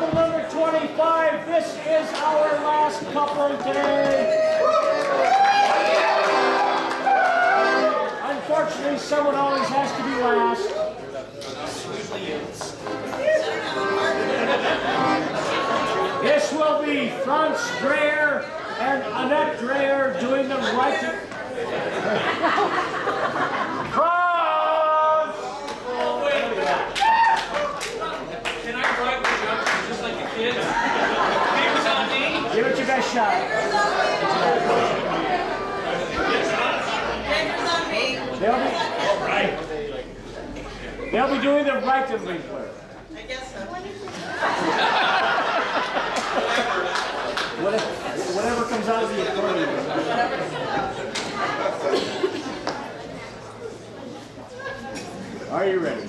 couple number 25. This is our last couple today. Unfortunately, someone always has to be last. This will be Franz Dreher and Annette Dreher doing the right. Franz! Can I ride the jump just like the kids? Papers on me? Give it your best shot. They'll be doing the right of Winkler. I guess so. Whatever comes out of the accordion. Are you ready?